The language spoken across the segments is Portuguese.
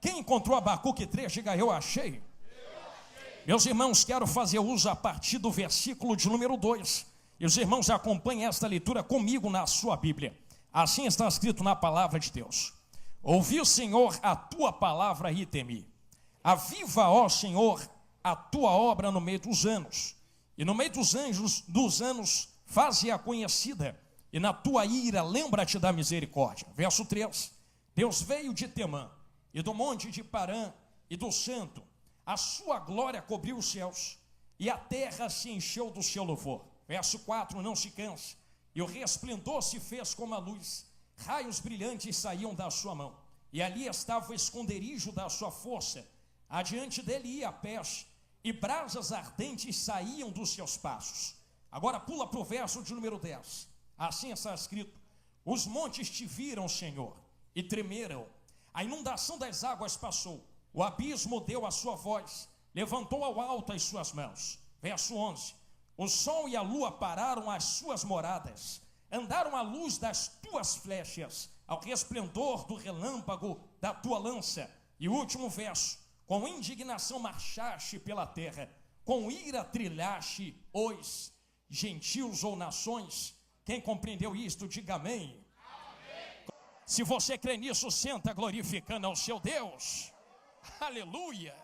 Quem encontrou Abacuque 3, diga eu achei. Meus irmãos, quero fazer uso a partir do versículo de número 2. E os irmãos acompanhem esta leitura comigo na sua Bíblia. Assim está escrito na palavra de Deus. Ouvi, Senhor, a tua palavra e temi. Aviva, ó Senhor, a tua obra no meio dos anos. E no meio dos anos, faze-a conhecida. E na tua ira, lembra-te da misericórdia. Verso 3. Deus veio de Temã, e do monte de Parã, e do santo. A sua glória cobriu os céus, e a terra se encheu do seu louvor. Verso 4, não se canse, e o resplendor se fez como a luz, raios brilhantes saíam da sua mão, e ali estava o esconderijo da sua força, adiante dele ia a peste, e brasas ardentes saíam dos seus passos. Agora pula para o verso de número 10, assim está escrito: os montes te viram, Senhor, e tremeram, a inundação das águas passou, o abismo deu a sua voz, levantou ao alto as suas mãos. Verso 11, o sol e a lua pararam as suas moradas, andaram à luz das tuas flechas, ao resplendor do relâmpago da tua lança. E o último verso, com indignação marchaste pela terra, com ira trilhaste os gentios ou nações. Quem compreendeu isto, diga amém. Se você crê nisso, senta glorificando ao seu Deus. Aleluia.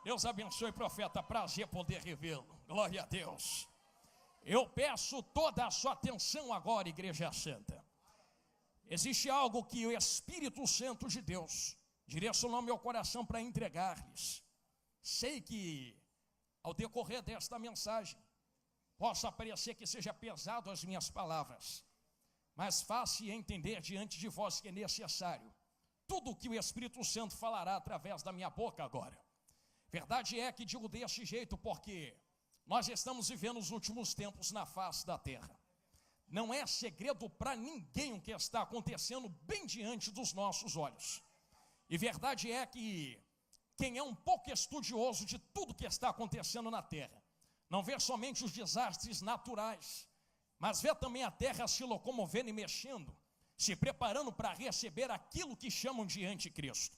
Deus abençoe, profeta, prazer poder revê-lo. Glória a Deus. Eu peço toda a sua atenção agora, Igreja Santa. Existe algo que o Espírito Santo de Deus direcionou meu coração para entregar-lhes. Sei que ao decorrer desta mensagem possa parecer que seja pesado as minhas palavras, mas faça entender diante de vós que é necessário tudo o que o Espírito Santo falará através da minha boca agora. Verdade é que digo deste jeito porque nós estamos vivendo os últimos tempos na face da terra. Não é segredo para ninguém o que está acontecendo bem diante dos nossos olhos. E verdade é que quem é um pouco estudioso de tudo que está acontecendo na terra, não vê somente os desastres naturais, mas vê também a terra se locomovendo e mexendo, se preparando para receber aquilo que chamam de anticristo.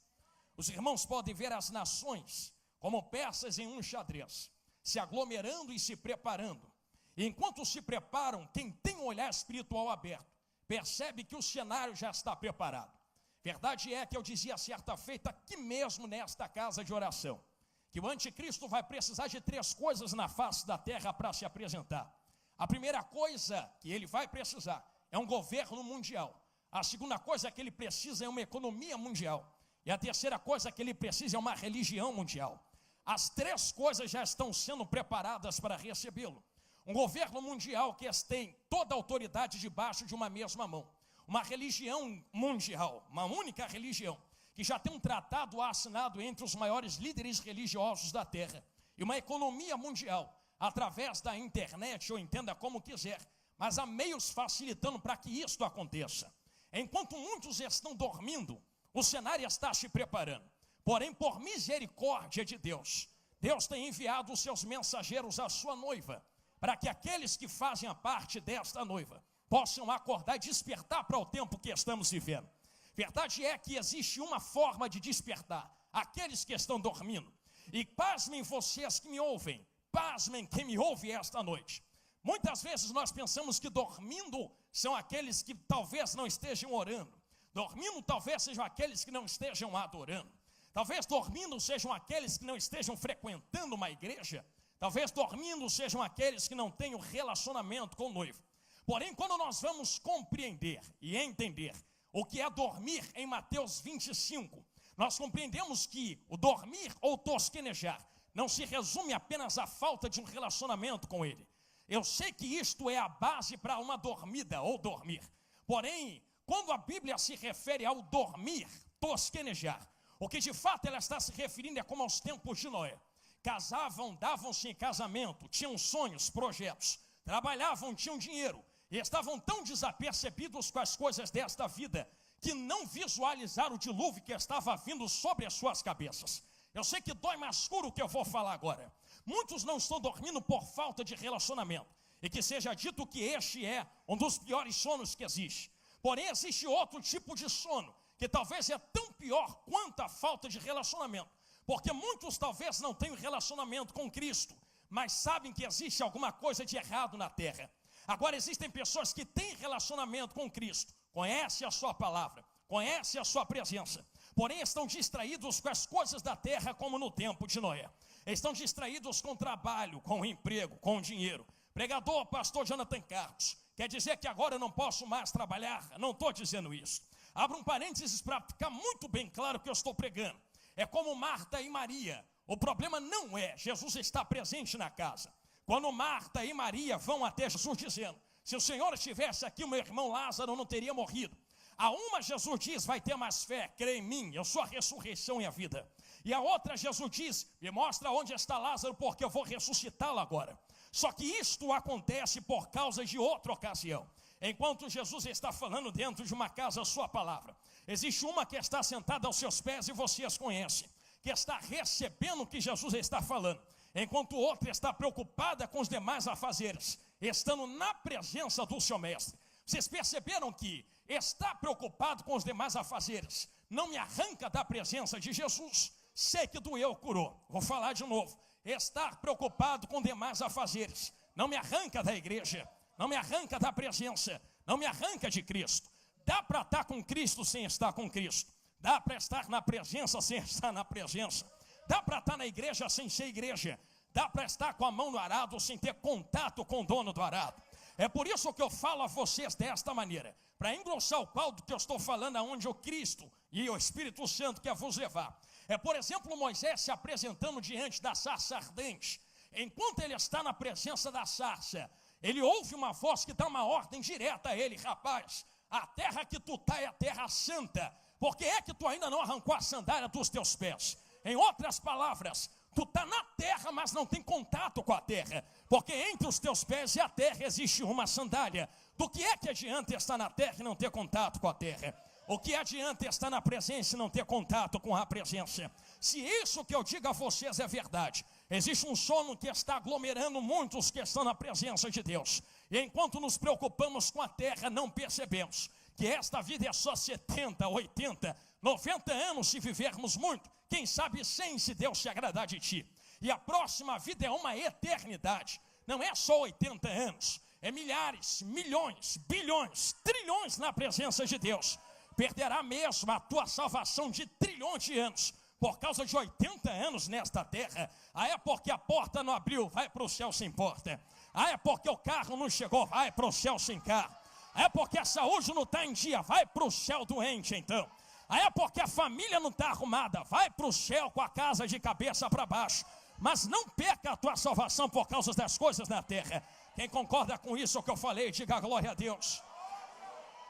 Os irmãos podem ver as nações como peças em um xadrez, se aglomerando e se preparando. E enquanto se preparam, quem tem um olhar espiritual aberto, percebe que o cenário já está preparado. Verdade é que eu dizia certa feita aqui mesmo nesta casa de oração, que o anticristo vai precisar de 3 coisas na face da terra para se apresentar. A primeira coisa que ele vai precisar é um governo mundial. A segunda coisa que ele precisa é uma economia mundial. E a terceira coisa que ele precisa é uma religião mundial. As 3 coisas já estão sendo preparadas para recebê-lo. Um governo mundial que tem toda a autoridade debaixo de uma mesma mão. Uma religião mundial, uma única religião, que já tem um tratado assinado entre os maiores líderes religiosos da terra. E uma economia mundial, através da internet, ou entenda como quiser, mas há meios facilitando para que isto aconteça. Enquanto muitos estão dormindo, o cenário está se preparando. Porém, por misericórdia de Deus, Deus tem enviado os seus mensageiros à sua noiva, para que aqueles que fazem a parte desta noiva possam acordar e despertar para o tempo que estamos vivendo. Verdade é que existe uma forma de despertar aqueles que estão dormindo. E pasmem vocês que me ouvem, pasmem quem me ouve esta noite. Muitas vezes nós pensamos que dormindo são aqueles que talvez não estejam orando. Dormindo talvez sejam aqueles que não estejam adorando. Talvez dormindo sejam aqueles que não estejam frequentando uma igreja. Talvez dormindo sejam aqueles que não tenham relacionamento com o noivo. Porém, quando nós vamos compreender e entender o que é dormir em Mateus 25, nós compreendemos que o dormir ou tosquenejar não se resume apenas à falta de um relacionamento com ele. Eu sei que isto é a base para uma dormida ou dormir. Porém, quando a Bíblia se refere ao dormir, tosquenejar, o que de fato ela está se referindo é como aos tempos de Noé. Casavam, davam-se em casamento, tinham sonhos, projetos, trabalhavam, tinham dinheiro, e estavam tão desapercebidos com as coisas desta vida, que não visualizaram o dilúvio que estava vindo sobre as suas cabeças. Eu sei que dói mais escuro o que eu vou falar agora. Muitos não estão dormindo por falta de relacionamento, e que seja dito que este é um dos piores sonos que existe. Porém, existe outro tipo de sono, que talvez é tão pior quanto a falta de relacionamento. Porque muitos talvez não tenham relacionamento com Cristo, mas sabem que existe alguma coisa de errado na terra. Agora existem pessoas que têm relacionamento com Cristo, conhecem a sua palavra, conhecem a sua presença, porém estão distraídos com as coisas da terra como no tempo de Noé. Estão distraídos com o trabalho, com o emprego, com o dinheiro. Pregador, pastor Jonathan Carlos, quer dizer que agora eu não posso mais trabalhar? Não estou dizendo isso. Abra um parênteses para ficar muito bem claro o que eu estou pregando. É como Marta e Maria. O problema não é Jesus estar presente na casa. Quando Marta e Maria vão até Jesus dizendo, se o Senhor estivesse aqui, o meu irmão Lázaro não teria morrido. A uma Jesus diz, vai ter mais fé, crê em mim, eu sou a ressurreição e a vida. E a outra Jesus diz, me mostra onde está Lázaro, porque eu vou ressuscitá-lo agora. Só que isto acontece por causa de outra ocasião. Enquanto Jesus está falando dentro de uma casa a sua palavra, existe uma que está sentada aos seus pés e você as conhece, que está recebendo o que Jesus está falando, enquanto outra está preocupada com os demais afazeres, estando na presença do seu mestre. Vocês perceberam que estar preocupado com os demais afazeres não me arranca da presença de Jesus? Sei que doeu, curou. Vou falar de novo. Estar preocupado com demais afazeres não me arranca da igreja, não me arranca da presença, não me arranca de Cristo. Dá para estar com Cristo sem estar com Cristo. Dá para estar na presença sem estar na presença. Dá para estar na igreja sem ser igreja. Dá para estar com a mão no arado sem ter contato com o dono do arado. É por isso que eu falo a vocês desta maneira, para engrossar o pau do que eu estou falando, aonde o Cristo e o Espírito Santo quer vos levar. É, por exemplo, Moisés se apresentando diante da sarça ardente. Enquanto ele está na presença da sarça, ele ouve uma voz que dá uma ordem direta a ele, rapaz, a terra que tu está é a terra santa, porque é que tu ainda não arrancou a sandália dos teus pés? Em outras palavras, tu está na terra, mas não tem contato com a terra, porque entre os teus pés e a terra existe uma sandália. Do que é que adianta estar na terra e não ter contato com a terra? O que adianta estar na presença e não ter contato com a presença? Se isso que eu digo a vocês é verdade, existe um sono que está aglomerando muitos que estão na presença de Deus. E enquanto nos preocupamos com a terra, não percebemos que esta vida é só 70, 80, 90 anos se vivermos muito. Quem sabe 100 se Deus se agradar de ti. E a próxima vida é uma eternidade. Não é só 80 anos, é milhares, milhões, bilhões, trilhões na presença de Deus. Perderá mesmo a tua salvação de trilhões de anos por causa de 80 anos nesta terra. Ah, é porque a porta não abriu, vai para o céu sem porta. Ah, é porque o carro não chegou, vai para o céu sem carro. Ah, é porque a saúde não está em dia, vai para o céu doente então. Ah, é porque a família não está arrumada, vai para o céu com a casa de cabeça para baixo. Mas não perca a tua salvação por causa das coisas da terra. Quem concorda com isso que eu falei, diga glória a Deus.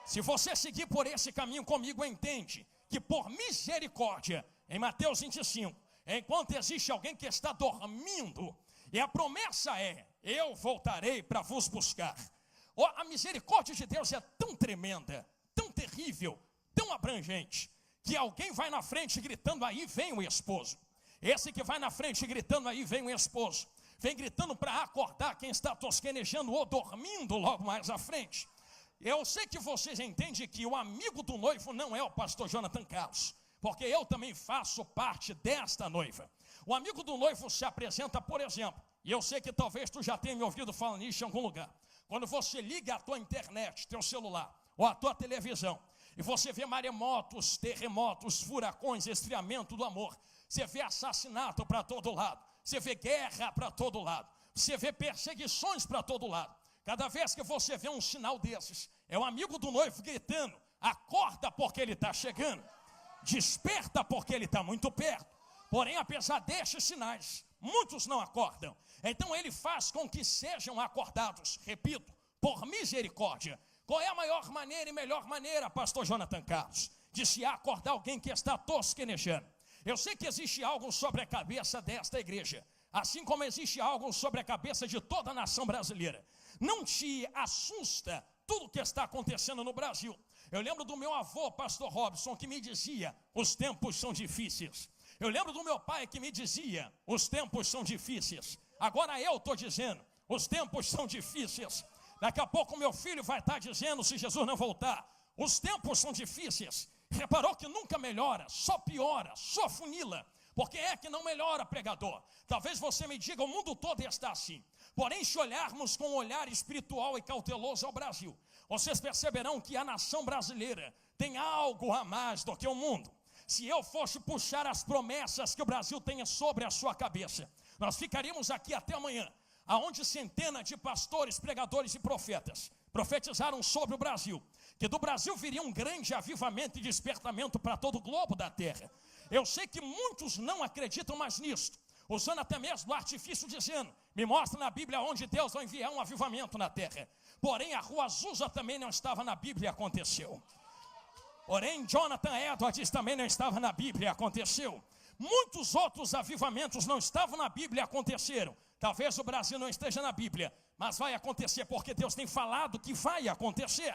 Se você seguir por esse caminho comigo, entende que por misericórdia, em Mateus 25, enquanto existe alguém que está dormindo, e a promessa é, eu voltarei para vos buscar. A misericórdia de Deus é tão tremenda, tão terrível, tão abrangente, que alguém vai na frente gritando, aí vem o esposo. Esse que vai na frente gritando, aí vem o esposo. Vem gritando para acordar quem está tosquenejando ou dormindo logo mais à frente. Eu sei que vocês entendem que o amigo do noivo não é o pastor Jonathan Carlos, porque eu também faço parte desta noiva. O amigo do noivo se apresenta, por exemplo, e eu sei que talvez tu já tenha me ouvido falar nisso em algum lugar. Quando você liga a tua internet, teu celular, ou a tua televisão, e você vê maremotos, terremotos, furacões, esfriamento do amor, você vê assassinato para todo lado, você vê guerra para todo lado, você vê perseguições para todo lado. Cada vez que você vê um sinal desses, é o amigo do noivo gritando, acorda porque ele está chegando, desperta porque ele está muito perto. Porém, apesar destes sinais, muitos não acordam. Então ele faz com que sejam acordados, repito, por misericórdia. Qual é a maior maneira e melhor maneira, pastor Jonathan Carlos, de se acordar alguém que está tosquenejando? Eu sei que existe algo sobre a cabeça desta igreja, assim como existe algo sobre a cabeça de toda a nação brasileira. Não te assusta tudo o que está acontecendo no Brasil. Eu lembro do meu avô, pastor Robson, que me dizia, os tempos são difíceis. Eu lembro do meu pai que me dizia, os tempos são difíceis. Agora eu estou dizendo, os tempos são difíceis. Daqui a pouco meu filho vai estar dizendo, se Jesus não voltar, os tempos são difíceis. Reparou que nunca melhora, só piora, só funila. Por que é que não melhora, pregador? Talvez você me diga, o mundo todo está assim. Porém, se olharmos com um olhar espiritual e cauteloso ao Brasil, vocês perceberão que a nação brasileira tem algo a mais do que o mundo. Se eu fosse puxar as promessas que o Brasil tenha sobre a sua cabeça, nós ficaríamos aqui até amanhã, aonde centenas de pastores, pregadores e profetas profetizaram sobre o Brasil, que do Brasil viria um grande avivamento e despertamento para todo o globo da terra. Eu sei que muitos não acreditam mais nisso, usando até mesmo o artifício dizendo, me mostra na Bíblia onde Deus vai enviar um avivamento na terra. Porém, a Rua Azusa também não estava na Bíblia e aconteceu. Porém, Jonathan Edwards também não estava na Bíblia e aconteceu. Muitos outros avivamentos não estavam na Bíblia e aconteceram. Talvez o Brasil não esteja na Bíblia, mas vai acontecer porque Deus tem falado que vai acontecer.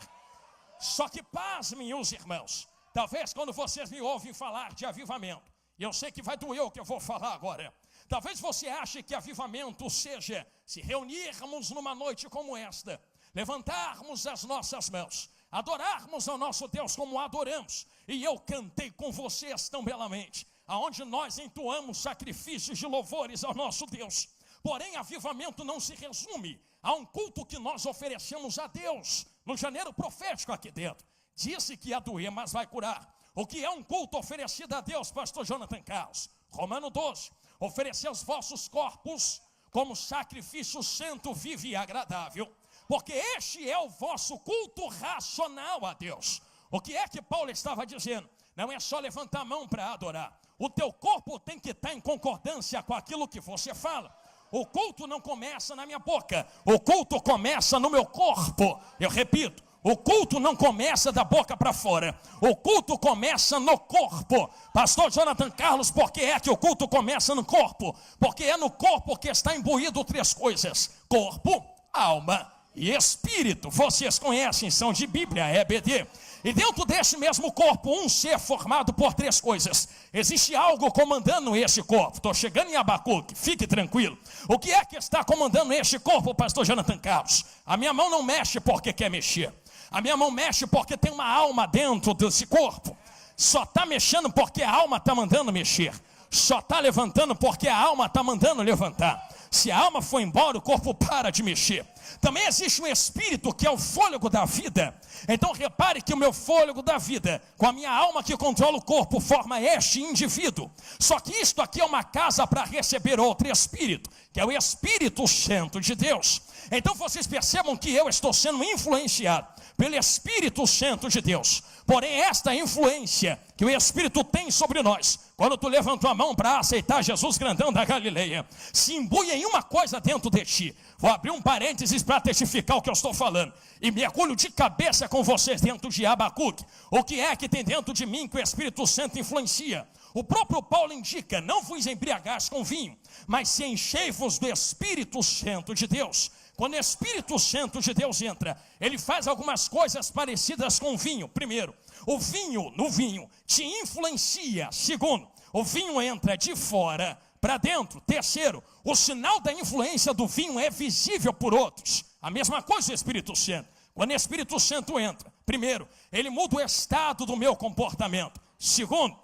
Só que pasmem os irmãos, talvez quando vocês me ouvem falar de avivamento, e eu sei que vai doer o que eu vou falar agora, talvez você ache que avivamento seja se reunirmos numa noite como esta, levantarmos as nossas mãos, adorarmos ao nosso Deus como adoramos, e eu cantei com vocês tão belamente, aonde nós entoamos sacrifícios de louvores ao nosso Deus. Porém, avivamento não se resume a um culto que nós oferecemos a Deus. No janeiro profético aqui dentro, disse que ia doer, mas vai curar. O que é um culto oferecido a Deus, pastor Jonathan Carlos? Romano 12, oferecer os vossos corpos como sacrifício santo, vivo e agradável, porque este é o vosso culto racional a Deus. O que é que Paulo estava dizendo? Não é só levantar a mão para adorar. O teu corpo tem que estar em concordância com aquilo que você fala. O culto não começa na minha boca, o culto começa no meu corpo. Eu repito, o culto não começa da boca para fora, o culto começa no corpo. Pastor Jonathan Carlos, por que é que o culto começa no corpo? Porque é no corpo que está imbuído três coisas: corpo, alma e espírito. Vocês conhecem, são de Bíblia, EBD. E dentro desse mesmo corpo, um ser formado por três coisas. Existe algo comandando esse corpo. Estou chegando em Abacuque, fique tranquilo. O que é que está comandando este corpo, pastor Jonathan Carlos? A minha mão não mexe porque quer mexer. A minha mão mexe porque tem uma alma dentro desse corpo. Só está mexendo porque a alma está mandando mexer. Só está levantando porque a alma está mandando levantar. Se a alma for embora, o corpo para de mexer. Também existe um espírito que é o fôlego da vida. Então repare que o meu fôlego da vida, com a minha alma que controla o corpo, forma este indivíduo. Só que isto aqui é uma casa para receber outro espírito, que é o Espírito Santo de Deus. Então vocês percebam que eu estou sendo influenciado pelo Espírito Santo de Deus. Porém, esta influência que o Espírito tem sobre nós, quando tu levantou a mão para aceitar Jesus grandão da Galileia, se imbui em uma coisa dentro de ti. Vou abrir um parênteses para testificar o que eu estou falando. E mergulho de cabeça com vocês dentro de Abacuque. O que é que tem dentro de mim que o Espírito Santo influencia? O próprio Paulo indica, não vos embriagares com vinho, mas se enchei-vos do Espírito Santo de Deus. Quando o Espírito Santo de Deus entra, ele faz algumas coisas parecidas com o vinho. Primeiro, o vinho, no vinho, te influencia. Segundo, o vinho entra de fora para dentro. Terceiro, o sinal da influência do vinho é visível por outros. A mesma coisa o Espírito Santo. Quando o Espírito Santo entra, primeiro, ele muda o estado do meu comportamento. Segundo,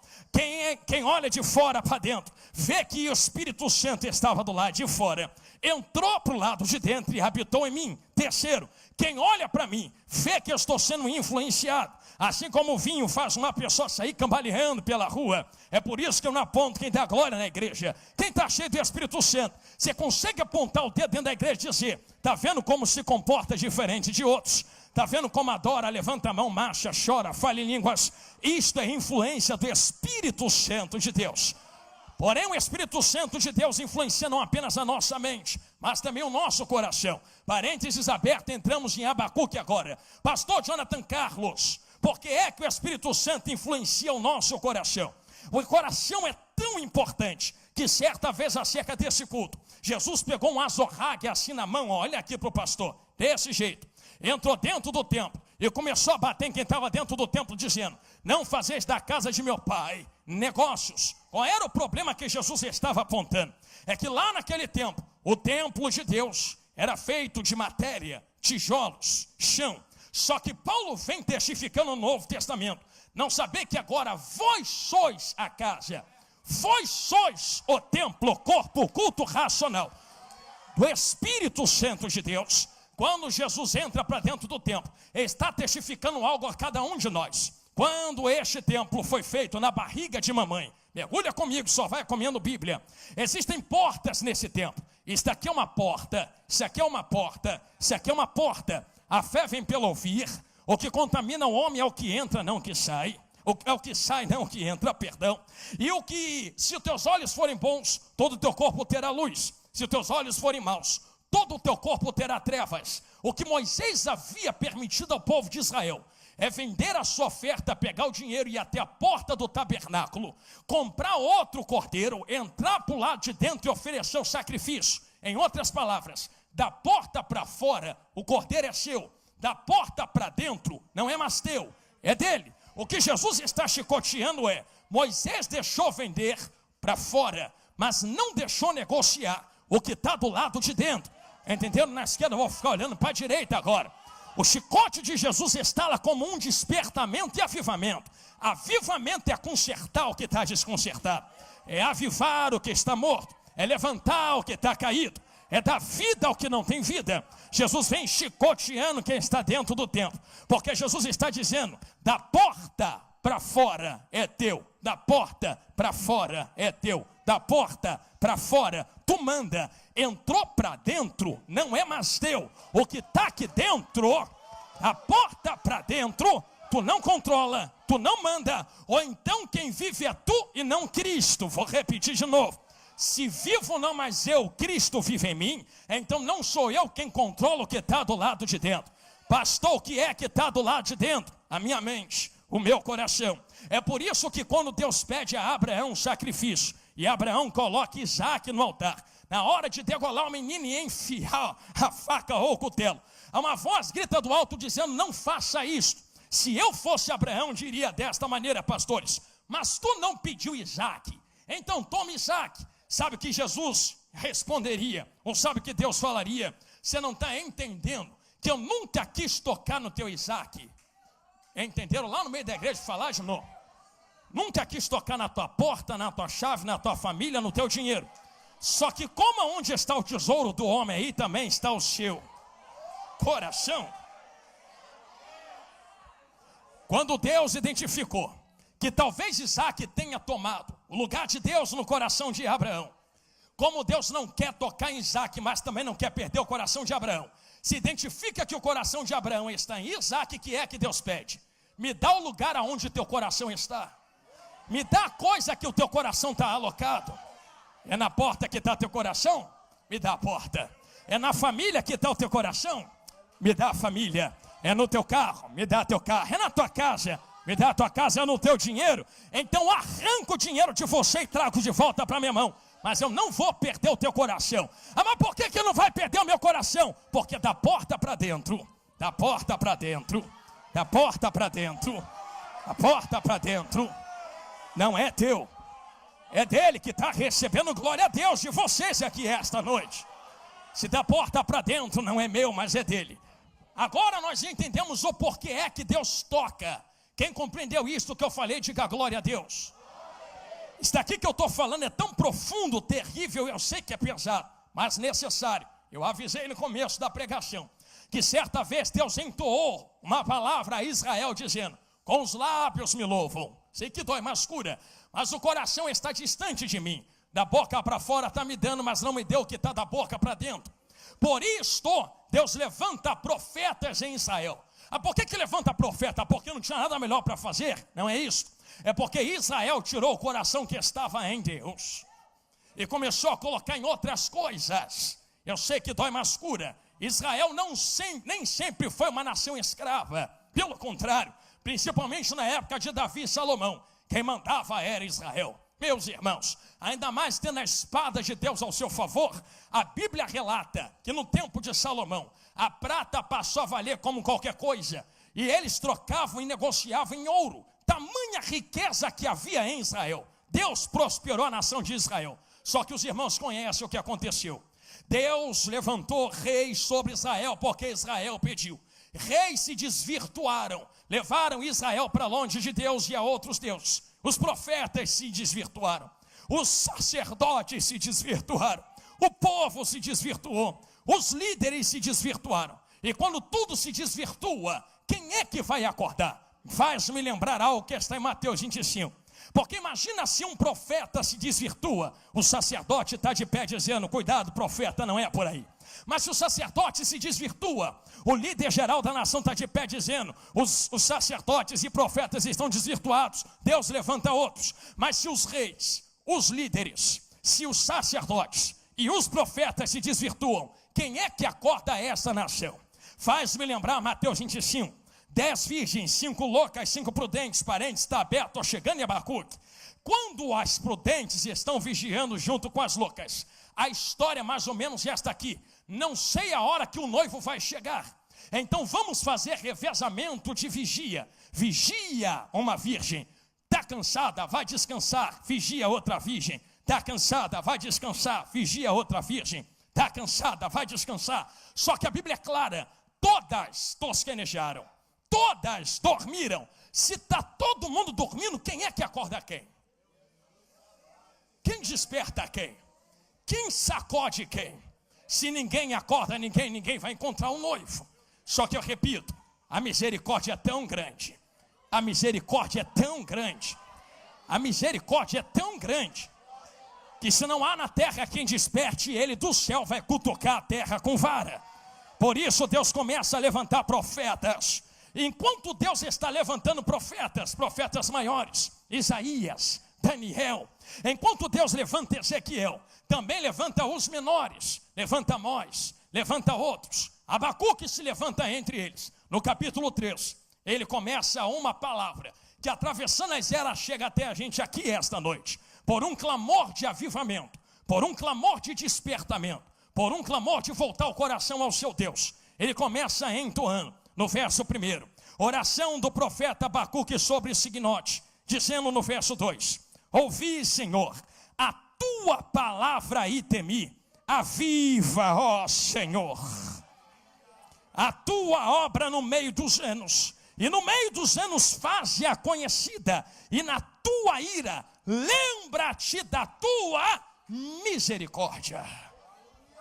quem olha de fora para dentro, vê que o Espírito Santo estava do lado de fora, entrou para o lado de dentro e habitou em mim. Terceiro, quem olha para mim, vê que eu estou sendo influenciado. Assim como o vinho faz uma pessoa sair cambaleando pela rua. É por isso que eu não aponto quem dá glória na igreja. Quem está cheio do Espírito Santo, você consegue apontar o dedo dentro da igreja e dizer: está vendo como se comporta diferente de outros? Está vendo como adora, levanta a mão, marcha, chora, fala em línguas? Isto é influência do Espírito Santo de Deus. Porém, o Espírito Santo de Deus influencia não apenas a nossa mente, mas também o nosso coração. Parênteses aberto, entramos em Abacuque agora. Pastor Jonathan Carlos, por que é que o Espírito Santo influencia o nosso coração? O coração é tão importante que certa vez acerca desse culto, Jesus pegou um azorrague assim na mão, olha aqui para o pastor, desse jeito. Entrou dentro do templo e começou a bater em quem estava dentro do templo, dizendo: não fazeis da casa de meu pai negócios. Qual era o problema que Jesus estava apontando? É que lá naquele tempo, o templo de Deus era feito de matéria, tijolos, chão. Só que Paulo vem testificando no Novo Testamento: Não saber que agora vós sois a casa, vós sois o templo, corpo, culto racional do Espírito Santo de Deus. Quando Jesus entra para dentro do templo, ele está testificando algo a cada um de nós. Quando este templo foi feito na barriga de mamãe, mergulha comigo, só vai comendo Bíblia. Existem portas nesse templo. Isso aqui é uma porta, isso aqui é uma porta, isso aqui é uma porta. A fé vem pelo ouvir. O que contamina o homem é o que entra, não o que sai. É o que sai, não o que entra, perdão. E o que, se os teus olhos forem bons, todo o teu corpo terá luz. Se os teus olhos forem maus, todo o teu corpo terá trevas. O que Moisés havia permitido ao povo de Israel é vender a sua oferta, pegar o dinheiro e ir até a porta do tabernáculo, comprar outro cordeiro, entrar para o lado de dentro e oferecer o sacrifício. Em outras palavras, da porta para fora, o cordeiro é seu. Da porta para dentro, não é mais teu, é dele. O que Jesus está chicoteando é, Moisés deixou vender para fora, mas não deixou negociar o que está do lado de dentro. Entenderam? Na esquerda eu vou ficar olhando para a direita agora. O chicote de Jesus está lá como um despertamento e avivamento. Avivamento é consertar o que está desconcertado. É avivar o que está morto. É levantar o que está caído. É dar vida ao que não tem vida. Jesus vem chicoteando quem está dentro do templo. Porque Jesus está dizendo, da porta para fora é teu. Da porta para fora é teu. Da porta para fora, tu manda. Entrou para dentro, não é mais teu. O que está aqui dentro, a porta para dentro, tu não controla, tu não manda. Ou então quem vive é tu e não Cristo. Vou repetir de novo. Se vivo não mais eu, Cristo vive em mim, então não sou eu quem controla o que está do lado de dentro. Pastor, o que é que está do lado de dentro? A minha mente, o meu coração. É por isso que quando Deus pede a Abraão um sacrifício, e Abraão coloca Isaac no altar, na hora de degolar o menino e enfiar a faca ou o cutelo, há uma voz grita do alto dizendo, não faça isso. Se eu fosse Abraão, diria desta maneira, pastores, mas tu não pediu Isaac, então toma Isaac. Sabe o que Jesus responderia? Ou sabe o que Deus falaria? Você não está entendendo que eu nunca quis tocar no teu Isaac. Entenderam? Lá no meio da igreja falar de novo. Nunca quis tocar na tua porta, na tua chave, na tua família, no teu dinheiro. Só que como onde está o tesouro do homem, aí também está o seu coração. Quando Deus identificou que talvez Isaac tenha tomado o lugar de Deus no coração de Abraão, como Deus não quer tocar em Isaac, mas também não quer perder o coração de Abraão, se identifica que o coração de Abraão está em Isaac, que é que Deus pede? Me dá o lugar aonde teu coração está. Me dá a coisa que o teu coração está alocado. É na porta que está teu coração? Me dá a porta. É na família que está o teu coração? Me dá a família. É no teu carro? Me dá teu carro. É na tua casa? Me dá a tua casa. É no teu dinheiro? Então arranco o dinheiro de você e trago de volta para minha mão. Mas eu não vou perder o teu coração. Ah, mas por que não vai perder o meu coração? Porque da porta para dentro, da porta para dentro, da porta para dentro, da porta para dentro, não é teu. É dele que está recebendo glória a Deus de vocês aqui esta noite. Se da porta para dentro não é meu, mas é dele. Agora nós entendemos o porquê é que Deus toca. Quem compreendeu isso que eu falei, diga glória a Deus. Isso aqui que eu estou falando é tão profundo, terrível, eu sei que é pesado, mas necessário. Eu avisei no começo da pregação, que certa vez Deus entoou uma palavra a Israel dizendo, com os lábios me louvam. Sei que dói, mas cura. Mas o coração está distante de mim. Da boca para fora está me dando, mas não me deu o que está da boca para dentro. Por isto, Deus levanta profetas em Israel. Ah, por que levanta profeta? Porque não tinha nada melhor para fazer? Não é isso? É porque Israel tirou o coração que estava em Deus e começou a colocar em outras coisas. Eu sei que dói, mas cura. Israel nem sempre foi uma nação escrava. Pelo contrário, principalmente na época de Davi e Salomão, quem mandava era Israel. Meus irmãos, ainda mais tendo a espada de Deus ao seu favor, a Bíblia relata que no tempo de Salomão, a prata passou a valer como qualquer coisa, e eles trocavam e negociavam em ouro. Tamanha riqueza que havia em Israel. Deus prosperou a nação de Israel. Só que os irmãos conhecem o que aconteceu. Deus levantou reis sobre Israel porque Israel pediu. Reis se desvirtuaram, levaram Israel para longe de Deus e a outros deuses. Os profetas se desvirtuaram, os sacerdotes se desvirtuaram, o povo se desvirtuou, os líderes se desvirtuaram. E quando tudo se desvirtua, quem é que vai acordar? Faz-me lembrar algo que está em Mateus 25. Porque imagina se um profeta se desvirtua, o sacerdote está de pé dizendo: cuidado, profeta, não é por aí. Mas se o sacerdote se desvirtua, o líder geral da nação está de pé dizendo: os sacerdotes e profetas estão desvirtuados, Deus levanta outros. Mas se os reis, os líderes, se os sacerdotes e os profetas se desvirtuam, quem é que acorda essa nação? Faz-me lembrar Mateus 25. 10 virgens, 5 loucas, 5 prudentes, parentes, está aberto, estou chegando em Abacuque. Quando as prudentes estão vigiando junto com as loucas, a história mais ou menos é esta aqui: não sei a hora que o noivo vai chegar, então vamos fazer revezamento de vigia. Vigia uma virgem, está cansada, vai descansar, vigia outra virgem. Está cansada, vai descansar, vigia outra virgem. Está cansada, vai descansar. Só que a Bíblia é clara: todas tosquenejaram, todas dormiram. Se está todo mundo dormindo, quem é que acorda quem? Quem desperta quem? Quem sacode quem? Se ninguém acorda ninguém vai encontrar um noivo. Só que eu repito, a misericórdia é tão grande, a misericórdia é tão grande, a misericórdia é tão grande, que se não há na terra quem desperte, ele do céu vai cutucar a terra com vara. Por isso Deus começa a levantar profetas. Enquanto Deus está levantando profetas maiores, Isaías, Daniel, enquanto Deus levanta Ezequiel, também levanta os menores, levanta Amós, levanta outros. Abacuque se levanta entre eles. No capítulo 3, ele começa uma palavra que, atravessando as eras, chega até a gente aqui esta noite. Por um clamor de avivamento, por um clamor de despertamento, por um clamor de voltar o coração ao seu Deus. Ele começa entoando, no verso 1, oração do profeta Abacuque sobre Signote, dizendo no verso 2: ouvi, Senhor, a tua palavra e temi. Aviva, ó Senhor, a tua obra no meio dos anos, e no meio dos anos faze-a conhecida, e na tua ira lembra-te da tua misericórdia.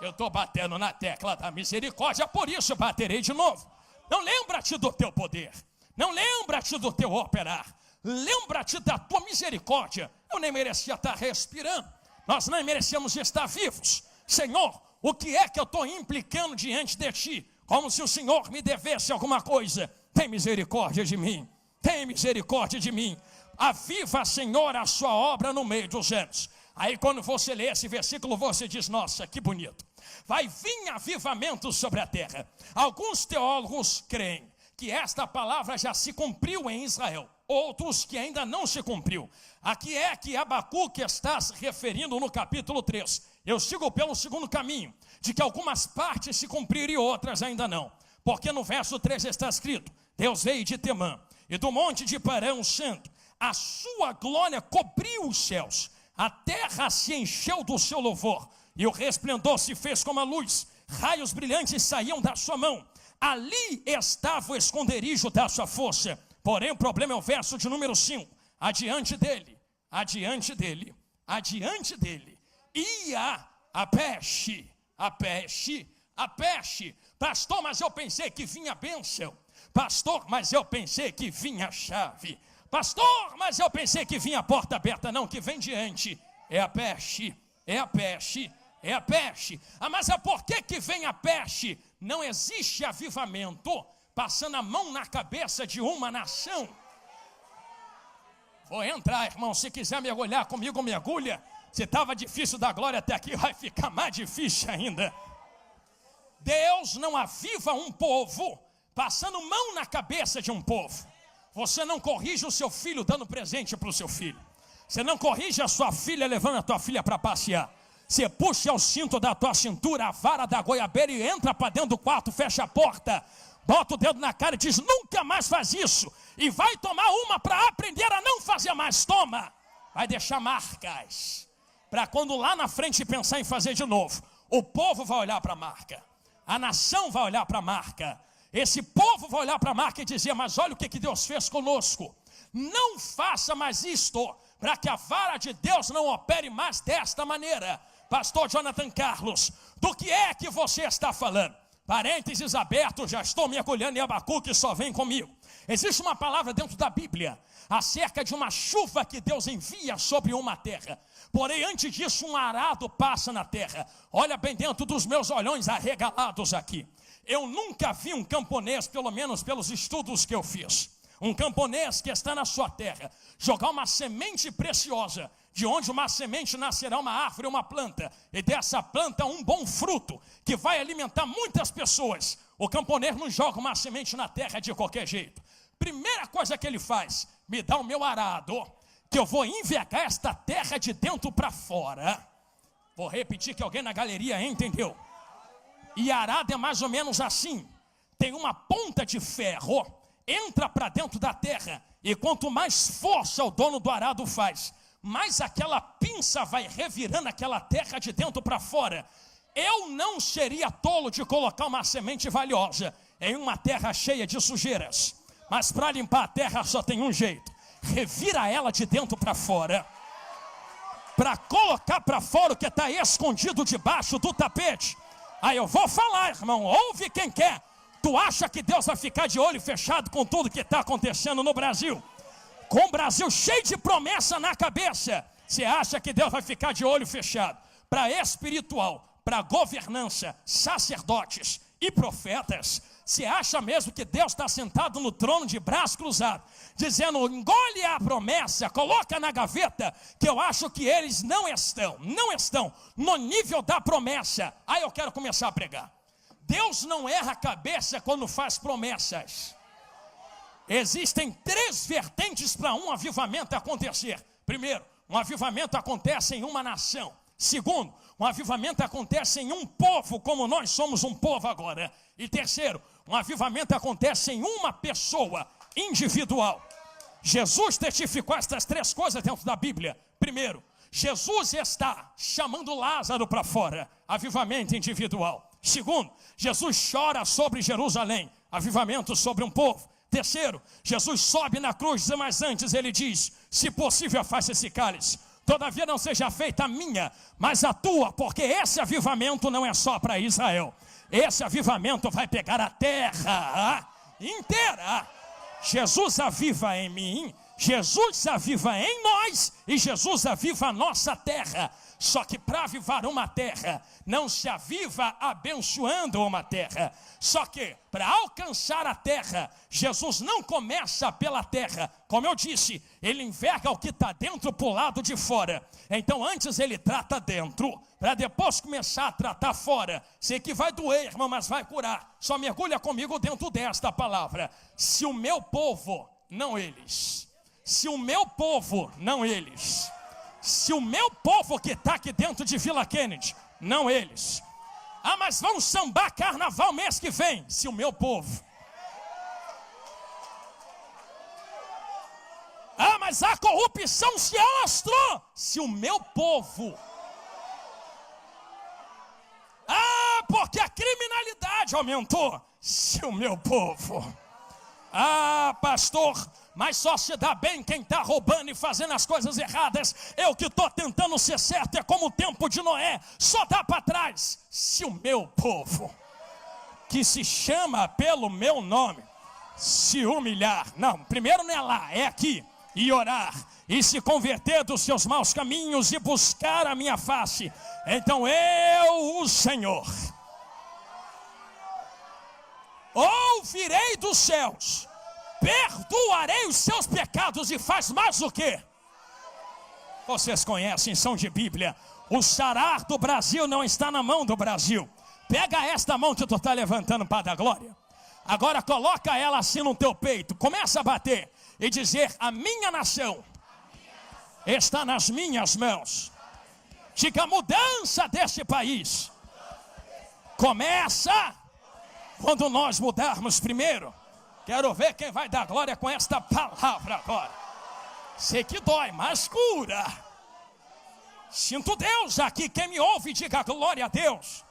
Eu estou batendo na tecla da misericórdia, por isso eu baterei de novo. Não lembra-te do teu poder, não lembra-te do teu operar, lembra-te da tua misericórdia. Eu nem merecia estar respirando, nós nem merecemos estar vivos. Senhor, o que é que eu estou implicando diante de ti? Como se o Senhor me devesse alguma coisa. Tem misericórdia de mim, tem misericórdia de mim. Aviva, Senhor, a sua obra no meio dos anos. Aí quando você lê esse versículo, você diz: nossa, que bonito. Vai vir avivamento sobre a terra. Alguns teólogos creem que esta palavra já se cumpriu em Israel, outros que ainda não se cumpriu. Aqui é que Abacuque está se referindo no capítulo 3. Eu sigo pelo segundo caminho, de que algumas partes se cumpriram e outras ainda não. Porque no verso 3 está escrito: Deus veio de Temã, e do monte de Parã santo, a sua glória cobriu os céus, a terra se encheu do seu louvor, e o resplendor se fez como a luz, raios brilhantes saíam da sua mão, ali estava o esconderijo da sua força. Porém o problema é o verso de número 5, adiante dele, ia a peste. Pastor, mas eu pensei que vinha bênção. Pastor, mas eu pensei que vinha chave. Pastor, mas eu pensei que vinha a porta aberta. Não, que vem diante é a peste. Ah, mas é por que vem a peste? Não existe avivamento passando a mão na cabeça de uma nação. Vou entrar, irmão, se quiser mergulhar comigo, mergulha. Se estava difícil da glória até aqui, vai ficar mais difícil ainda. Deus não aviva um povo passando mão na cabeça de um povo. Você não corrige o seu filho dando presente para o seu filho. Você não corrige a sua filha levando a tua filha para passear. Você puxa o cinto da tua cintura, a vara da goiabeira e entra para dentro do quarto, fecha a porta, bota o dedo na cara e diz: nunca mais faz isso. E vai tomar uma para aprender a não fazer mais. Toma, vai deixar marcas. Para quando lá na frente pensar em fazer de novo, o povo vai olhar para a marca, a nação vai olhar para a marca. esse povo vai olhar para a marca e dizer: mas olha o que Deus fez conosco. Não faça mais isto, para que a vara de Deus não opere mais desta maneira. Pastor Jonathan Carlos, do que é que você está falando? Parênteses abertos, já estou mergulhando em Abacuque, só vem comigo. Existe uma palavra dentro da Bíblia acerca de uma chuva que Deus envia sobre uma terra. Porém, antes disso, um arado passa na terra. Olha bem dentro dos meus olhões arregalados aqui. Eu nunca vi um camponês, pelo menos pelos estudos que eu fiz, um camponês que está na sua terra, jogar uma semente preciosa, de onde uma semente nascerá uma árvore, uma planta, e dessa planta um bom fruto, que vai alimentar muitas pessoas. O camponês não joga uma semente na terra de qualquer jeito. Primeira coisa que ele faz: me dá o meu arado, que eu vou envergar esta terra de dentro para fora. Vou repetir que alguém na galeria entendeu. E arado é mais ou menos assim: tem uma ponta de ferro, entra para dentro da terra, e quanto mais força o dono do arado faz, mais aquela pinça vai revirando aquela terra de dentro para fora. Eu não seria tolo de colocar uma semente valiosa em uma terra cheia de sujeiras, mas para limpar a terra só tem um jeito: revira ela de dentro para fora, para colocar para fora o que está escondido debaixo do tapete. Aí eu vou falar, irmão, ouve quem quer. Tu acha que Deus vai ficar de olho fechado com tudo que está acontecendo no Brasil? Com o Brasil cheio de promessa na cabeça, você acha que Deus vai ficar de olho fechado? Para espiritual, para governança, sacerdotes e profetas, você acha mesmo que Deus está sentado no trono de braço cruzado, dizendo: engole a promessa, coloca na gaveta, que eu acho que eles não estão no nível da promessa. Aí eu quero começar a pregar. Deus não erra a cabeça quando faz promessas. Existem 3 vertentes para um avivamento acontecer. Primeiro, um avivamento acontece em uma nação. Segundo, um avivamento acontece em um povo, como nós somos um povo agora. E terceiro, um avivamento acontece em uma pessoa individual. Jesus testificou estas 3 coisas dentro da Bíblia. Primeiro, Jesus está chamando Lázaro para fora, avivamento individual. Segundo, Jesus chora sobre Jerusalém, avivamento sobre um povo. Terceiro, Jesus sobe na cruz, mas antes ele diz: se possível, afasta esse cálice. Todavia não seja feita a minha, mas a tua, porque esse avivamento não é só para Israel. Esse avivamento vai pegar a terra inteira. Jesus aviva em mim, Jesus aviva em nós e Jesus aviva a nossa terra. Só que para avivar uma terra, não se aviva abençoando uma terra. Só que para alcançar a terra, Jesus não começa pela terra. Como eu disse, ele enverga o que está dentro para o lado de fora. Então antes ele trata dentro, para depois começar a tratar fora. Sei que vai doer, irmão, mas vai curar. Só mergulha comigo dentro desta palavra: se o meu povo, não eles. Se o meu povo, não eles. Se o meu povo que está aqui dentro de Vila Kennedy, não eles. Ah, mas vamos sambar carnaval mês que vem. Se o meu povo. Ah, mas a corrupção se alastrou. Se o meu povo. Ah, porque a criminalidade aumentou. Se o meu povo. Ah, pastor, mas só se dá bem quem está roubando e fazendo as coisas erradas. Eu que estou tentando ser certo, é como o tempo de Noé, só dá para trás. Se o meu povo, que se chama pelo meu nome, se humilhar, não, primeiro não é lá, é aqui, e orar, e se converter dos seus maus caminhos e buscar a minha face, então eu, o Senhor, ouvirei dos céus, perdoarei os seus pecados e faz mais o quê? Vocês conhecem, são de Bíblia. O sarar do Brasil não está na mão do Brasil. Pega esta mão que tu está levantando para dar glória. Agora coloca ela assim no teu peito. Começa a bater e dizer: a minha nação está nas minhas mãos. Diga: a mudança desse país começa quando nós mudarmos primeiro. Quero ver quem vai dar glória com esta palavra agora. Sei que dói, mas cura. Sinto Deus aqui. Quem me ouve, diga glória a Deus.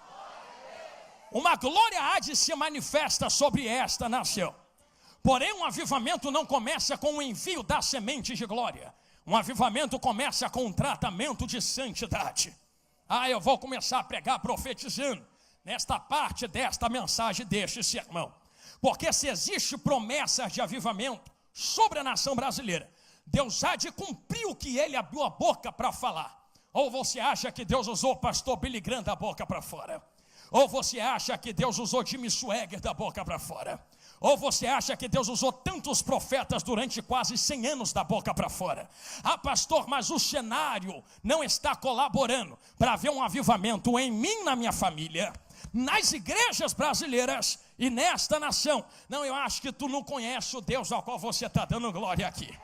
Uma glória há de se manifesta sobre esta nação. Porém, um avivamento não começa com o envio da semente de glória. Um avivamento começa com um tratamento de santidade. Eu vou começar a pregar profetizando nesta parte desta mensagem, deste sermão. Porque se existe promessa de avivamento sobre a nação brasileira, Deus há de cumprir o que ele abriu a boca para falar. Ou você acha que Deus usou o pastor Billy Graham da boca para fora? Ou você acha que Deus usou Jimmy Swaggart da boca para fora? Ou você acha que Deus usou tantos profetas durante quase 100 anos da boca para fora? Pastor, mas o cenário não está colaborando para haver um avivamento em mim, na minha família, nas igrejas brasileiras e nesta nação. Não, eu acho que tu não conhece o Deus ao qual você está dando glória aqui.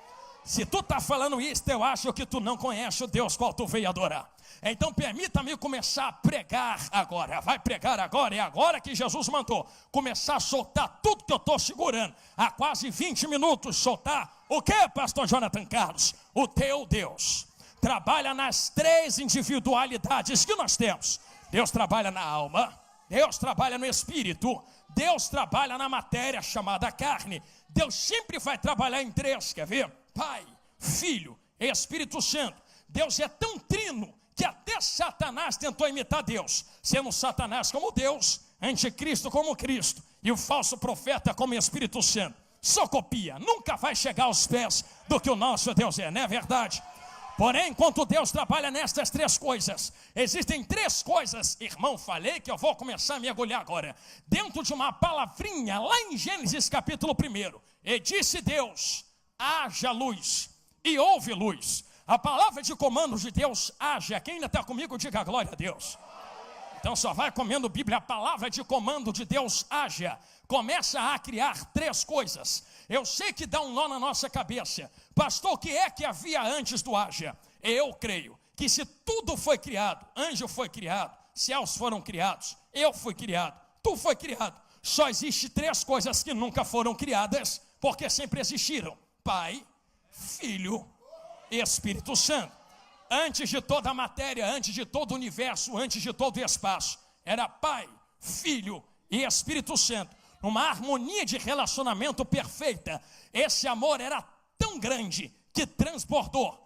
Se tu está falando isso, eu acho que tu não conhece o Deus qual tu veio adorar. Então permita-me começar a pregar agora. Vai pregar agora, é agora que Jesus mandou começar a soltar tudo que eu estou segurando há quase 20 minutos. Soltar o que, pastor Jonathan Carlos? O teu Deus trabalha nas 3 individualidades que nós temos. Deus trabalha na alma, Deus trabalha no espírito, Deus trabalha na matéria chamada carne. Deus sempre vai trabalhar em 3, quer ver? Pai, Filho e Espírito Santo. Deus é tão trino que até Satanás tentou imitar Deus, sendo Satanás como Deus, anticristo como Cristo e o falso profeta como Espírito Santo. Só copia, nunca vai chegar aos pés do que o nosso Deus é, não é verdade? Porém, enquanto Deus trabalha nestas 3 coisas, existem 3 coisas, irmão, falei que eu vou começar a mergulhar agora, dentro de uma palavrinha lá em Gênesis capítulo 1, e disse Deus, haja luz, e houve luz. A palavra de comando de Deus, haja. Quem ainda está comigo, diga glória a Deus. Então só vai comendo Bíblia. A palavra de comando de Deus, haja, começa a criar 3 coisas. Eu sei que dá um nó na nossa cabeça. Pastor, o que é que havia antes do haja? Eu creio que se tudo foi criado, anjo foi criado, céus foram criados, eu fui criado, tu foi criado. Só existe 3 coisas que nunca foram criadas, porque sempre existiram: Pai, Filho e Espírito Santo. Antes de toda a matéria, antes de todo o universo, antes de todo o espaço, era Pai, Filho e Espírito Santo, numa harmonia de relacionamento perfeita. Esse amor era tão grande que transbordou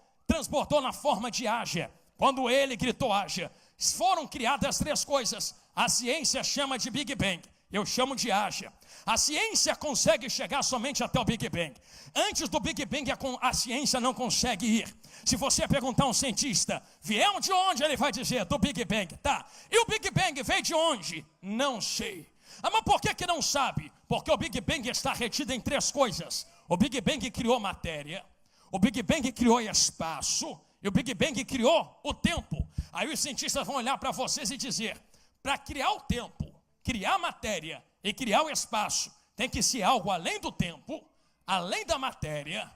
na forma de haja. Quando ele gritou haja, foram criadas 3 coisas. A ciência chama de Big Bang, eu chamo de haja. A ciência consegue chegar somente até o Big Bang. Antes do Big Bang, a ciência não consegue ir. Se você perguntar a um cientista, viemos de onde? Ele vai dizer, do Big Bang. Tá, e o Big Bang veio de onde? Não sei. Mas por que não sabe? Porque o Big Bang está retido em 3 coisas. O Big Bang criou matéria, o Big Bang criou espaço, e o Big Bang criou o tempo. Aí os cientistas vão olhar para vocês e dizer, para criar o tempo, criar a matéria e criar o espaço, tem que ser algo além do tempo, além da matéria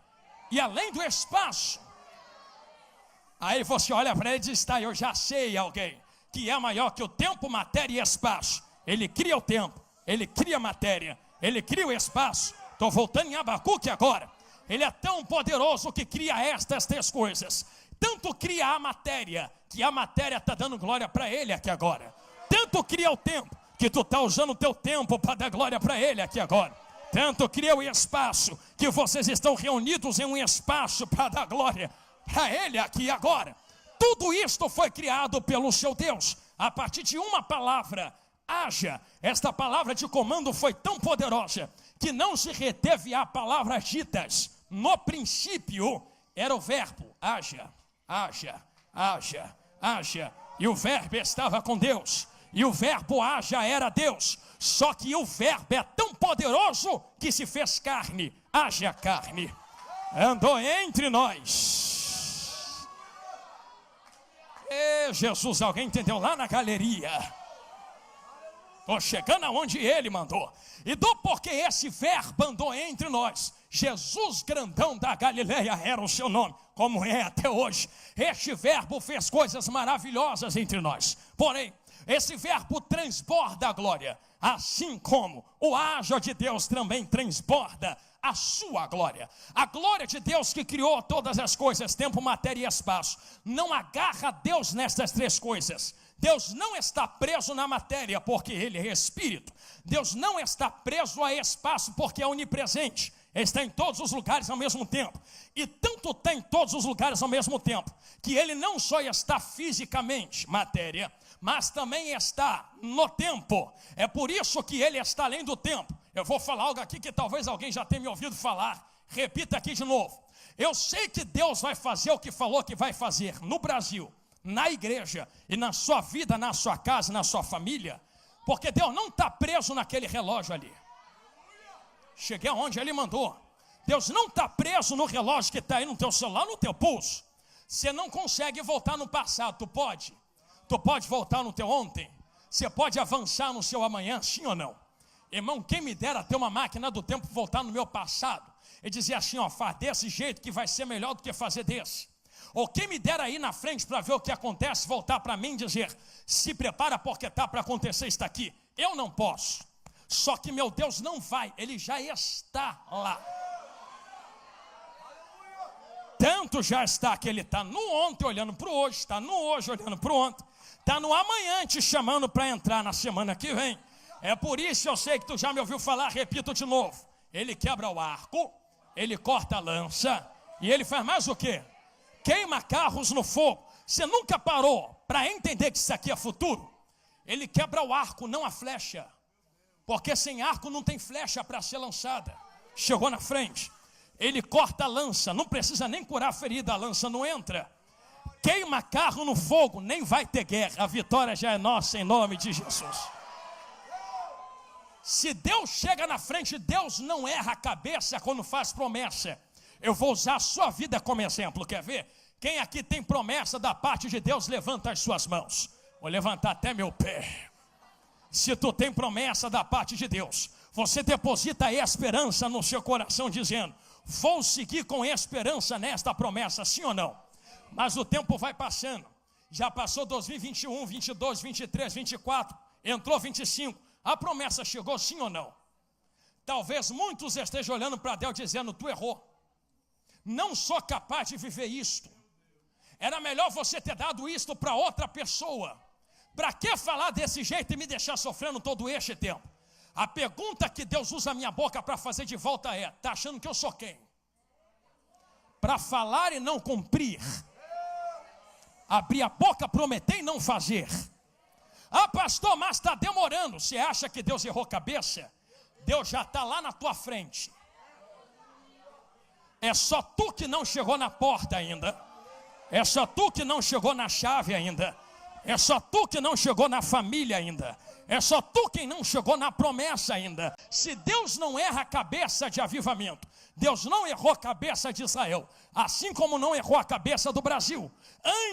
e além do espaço. Aí você olha para ele e diz, tá, eu já sei alguém que é maior que o tempo, matéria e espaço. Ele cria o tempo, ele cria a matéria, ele cria o espaço. Estou voltando em Abacuque agora. Ele é tão poderoso que cria estas 3 coisas. Tanto cria a matéria, que a matéria está dando glória para ele aqui agora. Tanto cria o tempo, que tu está usando o teu tempo para dar glória para ele aqui agora. Tanto cria o espaço, que vocês estão reunidos em um espaço para dar glória para ele aqui agora. Tudo isto foi criado pelo seu Deus, a partir de uma palavra, haja. Esta palavra de comando foi tão poderosa, que não se reteve a palavras ditas. No princípio, era o verbo, haja, haja, haja, haja. E o verbo estava com Deus. E o verbo haja era Deus. Só que o verbo é tão poderoso que se fez carne. Haja carne. Andou entre nós. Jesus, alguém entendeu lá na galeria? Estou chegando aonde ele mandou. E do porquê esse verbo andou entre nós. Jesus grandão da Galileia era o seu nome, como é até hoje. Este verbo fez coisas maravilhosas entre nós. Porém, esse verbo transborda a glória, assim como o haja de Deus também transborda a sua glória. A glória de Deus que criou todas as coisas, tempo, matéria e espaço. Não agarra Deus nestas três coisas. Deus não está preso na matéria porque Ele é Espírito. Deus não está preso a espaço porque é onipresente. Ele está em todos os lugares ao mesmo tempo. E tanto está em todos os lugares ao mesmo tempo, que Ele não só está fisicamente, matéria, mas também está no tempo. É por isso que Ele está além do tempo. Eu vou falar algo aqui que talvez alguém já tenha me ouvido falar. Repita aqui de novo. Eu sei que Deus vai fazer o que falou que vai fazer no Brasil, na igreja e na sua vida, na sua casa, na sua família, porque Deus não está preso naquele relógio ali. Cheguei aonde Ele mandou. Deus não está preso no relógio que está aí no teu celular, no teu pulso. Você não consegue voltar no passado, tu pode? Tu pode voltar no teu ontem? Você pode avançar no seu amanhã, sim ou não? Irmão, quem me dera ter uma máquina do tempo voltar no meu passado e dizer assim, ó, faz desse jeito que vai ser melhor do que fazer desse. Ou quem me dera ir na frente para ver o que acontece, voltar para mim e dizer, se prepara porque está para acontecer isso aqui. Eu não posso. Só que meu Deus não vai, Ele já está lá. Tanto já está que Ele está no ontem olhando para o hoje, está no hoje olhando para o ontem, está no amanhã te chamando para entrar na semana que vem. É por isso eu sei que tu já me ouviu falar, repito de novo. Ele quebra o arco, Ele corta a lança e Ele faz mais o quê? Queima carros no fogo. Você nunca parou para entender que isso aqui é futuro? Ele quebra o arco, não a flecha. Porque sem arco não tem flecha para ser lançada. Chegou na frente. Ele corta a lança, não precisa nem curar a ferida, a lança não entra. Queima carro no fogo, nem vai ter guerra. A vitória já é nossa em nome de Jesus. Se Deus chega na frente, Deus não erra a cabeça quando faz promessa. Eu vou usar a sua vida como exemplo, quer ver? Quem aqui tem promessa da parte de Deus, levanta as suas mãos. Vou levantar até meu pé. Se tu tem promessa da parte de Deus, você deposita a esperança no seu coração dizendo, vou seguir com esperança nesta promessa, sim ou não? Mas o tempo vai passando. Já passou 2021, 22, 23, 24, entrou 25. A promessa chegou, sim ou não? Talvez muitos estejam olhando para Deus dizendo, tu errou. Não sou capaz de viver isto. Era melhor você ter dado isto para outra pessoa. Para que falar desse jeito e me deixar sofrendo todo este tempo? A pergunta que Deus usa a minha boca para fazer de volta é, está achando que eu sou quem? Para falar e não cumprir. Abrir a boca, prometer e não fazer. Ah, pastor, mas está demorando. Você acha que Deus errou cabeça? Deus já está lá na tua frente. É só tu que não chegou na porta ainda. É só tu que não chegou na chave ainda. É só tu que não chegou na família ainda. É só tu quem não chegou na promessa ainda. Se Deus não erra a cabeça de avivamento, Deus não errou a cabeça de Israel, assim como não errou a cabeça do Brasil.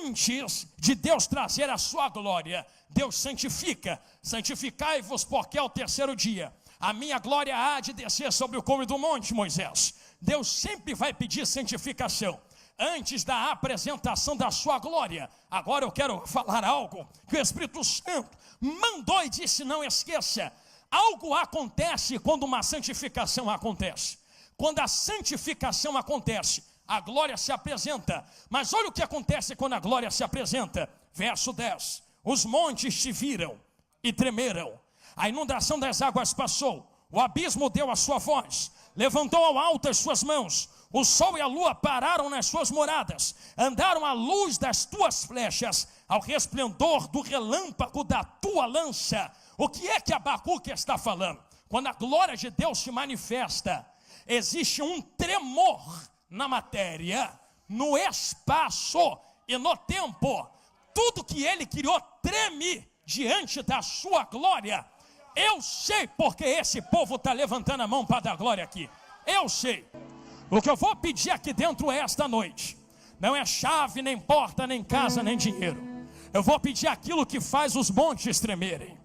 Antes de Deus trazer a sua glória, Deus santifica. Santificai-vos porque é o terceiro dia. A minha glória há de descer sobre o cume do monte, Moisés. Deus sempre vai pedir santificação antes da apresentação da sua glória. Agora eu quero falar algo que o Espírito Santo mandou e disse, não esqueça. Algo acontece quando uma santificação acontece. Quando a santificação acontece, a glória se apresenta. Mas olha o que acontece quando a glória se apresenta. Verso 10. Os montes te viram e tremeram. A inundação das águas passou. O abismo deu a sua voz. Levantou ao alto as suas mãos. O sol e a lua pararam nas suas moradas. Andaram à luz das tuas flechas, ao resplendor do relâmpago da tua lança. O que é que Abacuque está falando? Quando a glória de Deus se manifesta, existe um tremor na matéria, no espaço e no tempo. Tudo que ele criou treme diante da sua glória. Eu sei porque esse povo está levantando a mão para dar glória aqui. Eu sei. O que eu vou pedir aqui dentro esta noite não é chave, nem porta, nem casa, nem dinheiro. Eu vou pedir aquilo que faz os montes tremerem,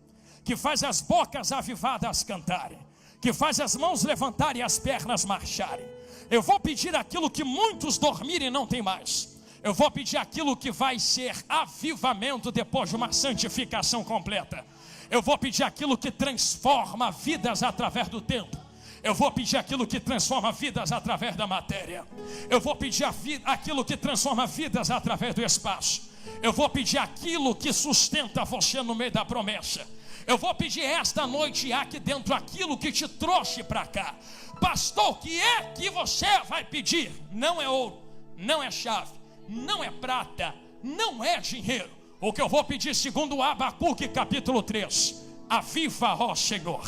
que faz as bocas avivadas cantarem, que faz as mãos levantarem e as pernas marcharem. Eu vou pedir aquilo que muitos dormirem e não tem mais. Eu vou pedir aquilo que vai ser avivamento depois de uma santificação completa. Eu vou pedir aquilo que transforma vidas através do tempo. Eu vou pedir aquilo que transforma vidas através da matéria. Eu vou pedir aquilo que transforma vidas através do espaço. Eu vou pedir aquilo que sustenta você no meio da promessa. Eu vou pedir esta noite aqui dentro aquilo que te trouxe para cá. Pastor, o que é que você vai pedir? Não é ouro, não é chave, não é prata, não é dinheiro. O que eu vou pedir segundo Abacuque capítulo 3: aviva, ó Senhor,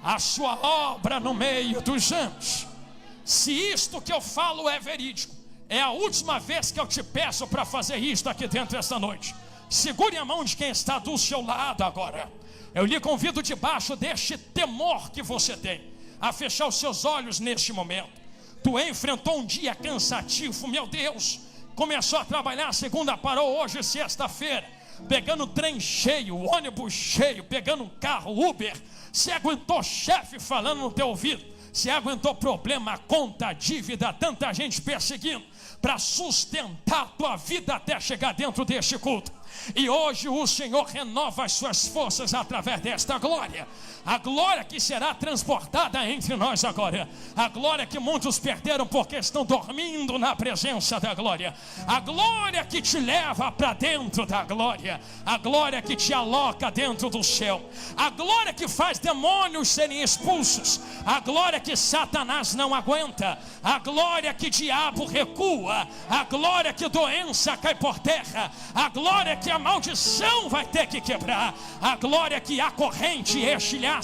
a sua obra no meio dos anos. Se isto que eu falo é verídico, é a última vez que eu te peço para fazer isto aqui dentro esta noite. Segure a mão de quem está do seu lado agora. Eu lhe convido, debaixo deste temor que você tem, a fechar os seus olhos neste momento. Tu enfrentou um dia cansativo, meu Deus. Começou a trabalhar, segunda parou, hoje sexta-feira, pegando trem cheio, ônibus cheio, pegando um carro, Uber. Você aguentou chefe falando no teu ouvido. Você aguentou problema, conta, dívida, tanta gente perseguindo, para sustentar a tua vida até chegar dentro deste culto. E hoje o Senhor renova as suas forças através desta glória. A glória que será transportada entre nós agora. A glória que muitos perderam porque estão dormindo na presença da glória. A glória que te leva para dentro da glória. A glória que te aloca dentro do céu. A glória que faz demônios serem expulsos. A glória que Satanás não aguenta. A glória que diabo recua. A glória que doença cai por terra. A glória que a maldição vai ter que quebrar. A glória que a corrente estilhaça.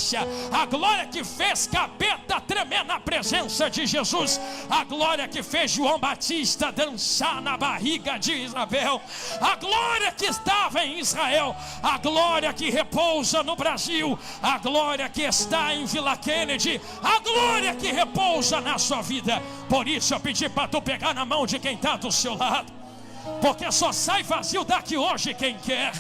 A glória que fez capeta tremer na presença de Jesus. A glória que fez João Batista dançar na barriga de Isabel. A glória que estava em Israel. A glória que repousa no Brasil. A glória que está em Vila Kennedy. A glória que repousa na sua vida. Por isso eu pedi para tu pegar na mão de quem está do seu lado, porque só sai vazio daqui hoje quem quer.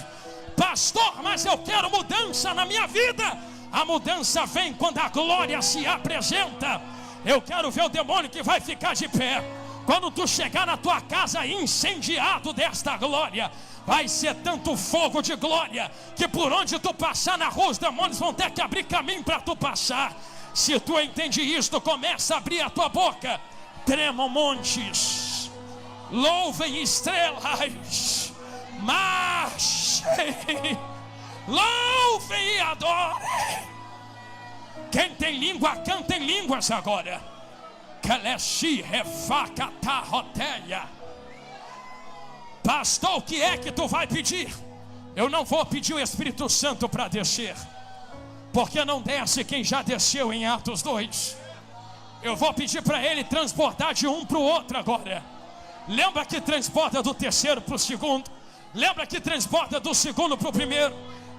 Pastor, mas eu quero mudança na minha vida. A mudança vem quando a glória se apresenta. Eu quero ver o demônio que vai ficar de pé quando tu chegar na tua casa incendiado desta glória. Vai ser tanto fogo de glória que por onde tu passar na rua, os demônios vão ter que abrir caminho para tu passar. Se tu entende isto, começa a abrir a tua boca. Tremam montes, louvem estrelas, marchem, louvem e adorem. Quem tem língua, canta em línguas agora. Pastor, o que é que tu vai pedir? Eu não vou pedir o Espírito Santo para descer, porque não desce quem já desceu em Atos 2. Eu vou pedir para ele transportar de um para o outro agora. Lembra que transporta do terceiro para o segundo? Lembra que transporta do segundo para o primeiro?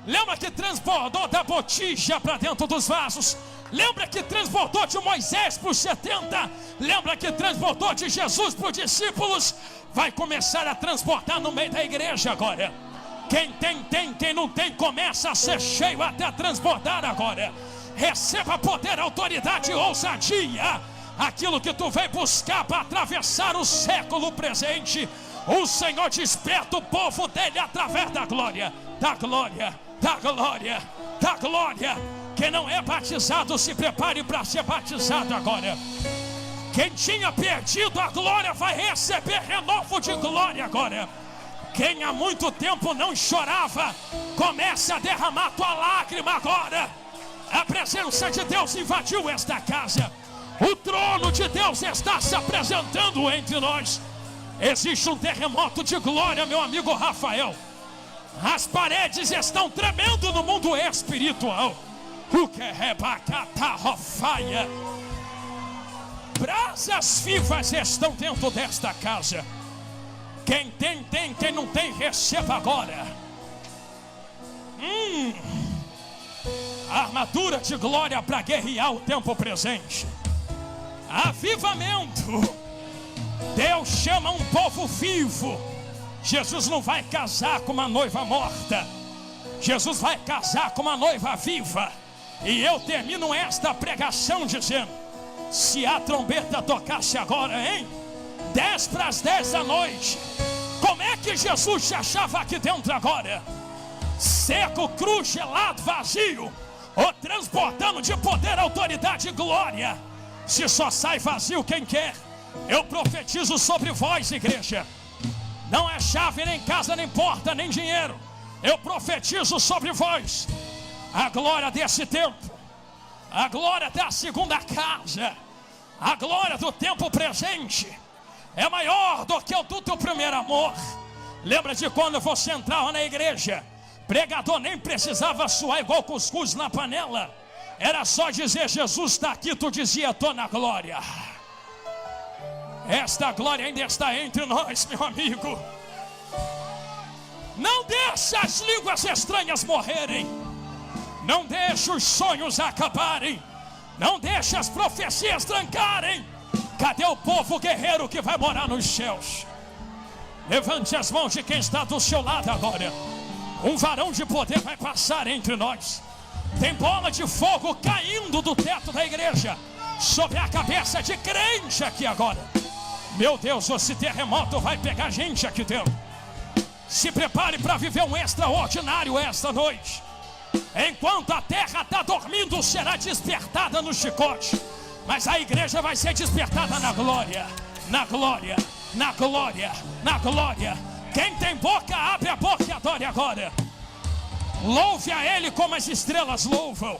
Lembra que transportou da botija para dentro dos vasos? Lembra que transportou de Moisés para os 70? Lembra que transportou de Jesus para os discípulos? Vai começar a transportar no meio da igreja agora. Quem tem, quem não tem, começa a ser cheio até transportar agora. Receba poder, autoridade e ousadia. Aquilo que tu veio buscar para atravessar o século presente. O Senhor desperta o povo dele através da glória. Da glória, da glória, da glória. Quem não é batizado, se prepare para ser batizado agora. Quem tinha perdido a glória vai receber renovo de glória agora. Quem há muito tempo não chorava, começa a derramar tua lágrima agora. A presença de Deus invadiu esta casa. O trono de Deus está se apresentando entre nós. Existe um terremoto de glória, meu amigo Rafael. As paredes estão tremendo no mundo espiritual. O que é bacata-rofaia? Brasas vivas estão dentro desta casa. Quem tem, quem não tem, receba agora. Armadura de glória para guerrear o tempo presente. Avivamento. Deus chama um povo vivo. Jesus não vai casar com uma noiva morta. Jesus vai casar com uma noiva viva. E eu termino esta pregação dizendo: se a trombeta tocasse agora, hein? 10 para as 10 da noite. Como é que Jesus se achava aqui dentro agora? Seco, cru, gelado, vazio. ou transbordando de poder, autoridade e glória. Se só sai vazio quem quer, eu profetizo sobre vós, igreja. Não é chave, nem casa, nem porta, nem dinheiro. Eu profetizo sobre vós a glória desse tempo, a glória da segunda casa, a glória do tempo presente. É maior do que o do teu primeiro amor. Lembra de quando você entrava na igreja, pregador nem precisava suar igual cuscuz na panela. Era só dizer: Jesus está aqui, tu dizia: estou na glória. Esta glória ainda está entre nós, meu amigo. Não deixe as línguas estranhas morrerem. Não deixe os sonhos acabarem. Não deixe as profecias trancarem. Cadê o povo guerreiro que vai morar nos céus? Levante as mãos de quem está do seu lado agora. Um varão de poder vai passar entre nós. Tem bola de fogo caindo do teto da igreja sobre a cabeça de crente aqui agora. Meu Deus, esse terremoto vai pegar gente aqui dentro. Se prepare para viver um extraordinário esta noite. Enquanto a terra está dormindo, será despertada no chicote. Mas a igreja vai ser despertada na glória. Na glória, na glória, na glória. Quem tem boca, abre a boca e adore agora. Louve a Ele como as estrelas louvam.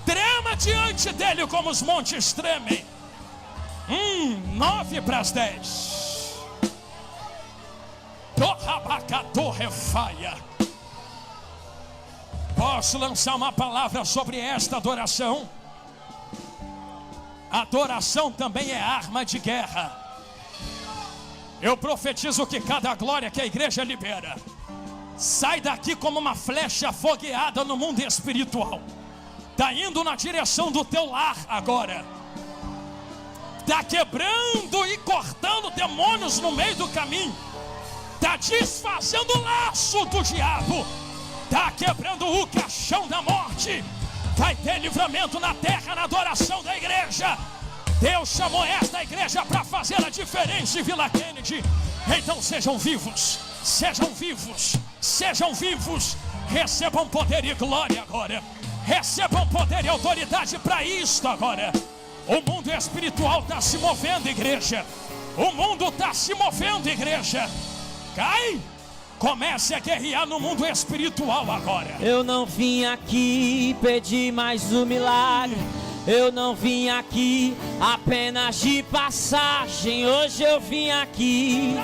Trema diante dEle como os montes tremem. 9 para as 10. Posso lançar uma palavra sobre esta adoração? Adoração também é arma de guerra. Eu profetizo que cada glória que a igreja libera sai daqui como uma flecha fogueada no mundo espiritual. Está indo na direção do teu lar agora. Está quebrando e cortando demônios no meio do caminho. Está desfazendo o laço do diabo. Está quebrando o caixão da morte. Vai ter livramento na terra, na adoração da igreja. Deus chamou esta igreja para fazer a diferença em Vila Kennedy. Então sejam vivos, sejam vivos, sejam vivos. Recebam poder e glória agora. Recebam poder e autoridade para isto agora. O mundo espiritual está se movendo, igreja. O mundo está se movendo, igreja. Cai! Comece a guerrear no mundo espiritual agora. Eu não vim aqui pedir mais um milagre. Eu não vim aqui apenas de passagem. Hoje eu vim aqui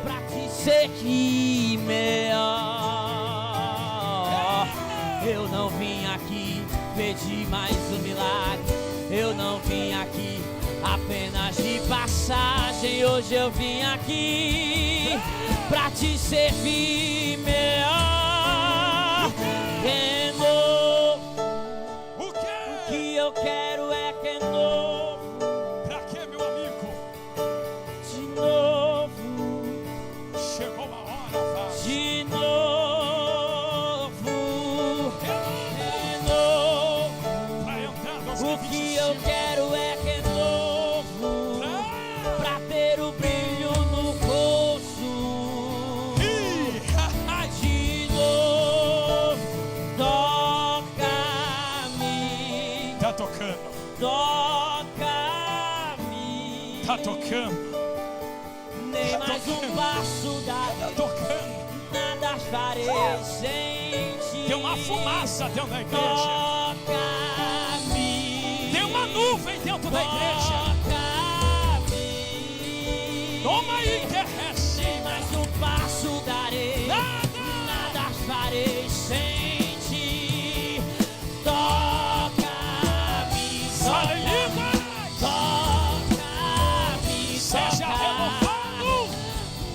pra te seguir melhor. Eu não vim aqui pedir mais um milagre. Eu não vim aqui apenas de passagem. Hoje eu vim aqui pra te servir melhor. De novo. O que eu quero é que novo. Pra quê, meu amigo? De novo. Chegou a hora, vai. De novo. De novo. Pra entrar nos O que eu quero é que novo. Pra ter o brilho no rosto. De novo. Toca-me. Tá tocando. Toca-me. Tá tocando. Nem Tá mais tocando. um passo Tá darei. tocando. Nada farei sem ti. Tem uma fumaça dentro da igreja. Toca-me. Tem uma nuvem dentro da igreja. Toca-me. Toma aí, que Nem mais um passo darei. Nada farei sem ti. Toca-me. saída. Toca-me. Seja renovado.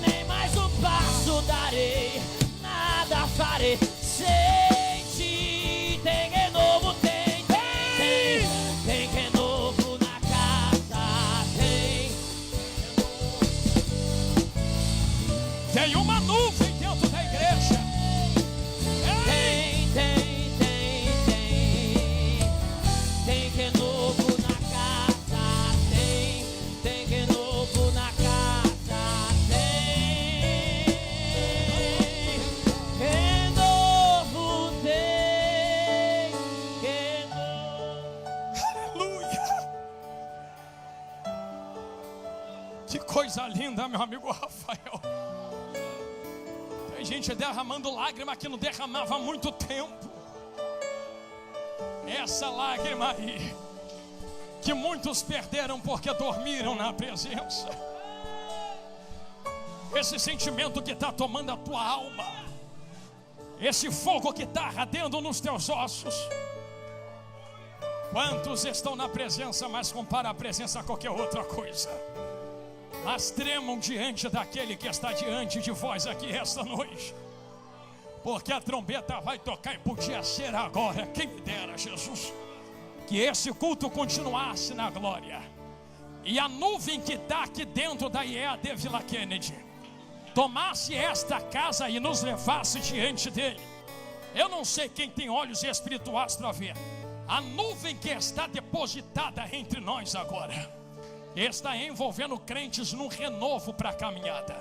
Nem mais um passo darei, nada farei sem ti. Tem que novo, tem que novo na casa, Tem uma nuvem dentro da igreja. tem que novo na casa, tem que novo na casa, tem que novo. coisa linda, meu amigo Rafael. Tem gente derramando lágrima que não derramava há muito tempo. Essa lágrima aí, que muitos perderam porque dormiram na presença. Esse sentimento que está tomando a tua alma, esse fogo que está ardendo nos teus ossos. Quantos estão na presença, mas compara a presença a qualquer outra coisa, mas tremam diante daquele que está diante de vós aqui esta noite, porque a trombeta vai tocar e podia ser agora. Quem me dera, Jesus, que esse culto continuasse na glória, e a nuvem que está aqui dentro da IEAD Vila Kennedy tomasse esta casa e nos levasse diante dele. Eu não sei quem tem olhos espirituais para ver a nuvem que está depositada entre nós agora, está envolvendo crentes num renovo para a caminhada.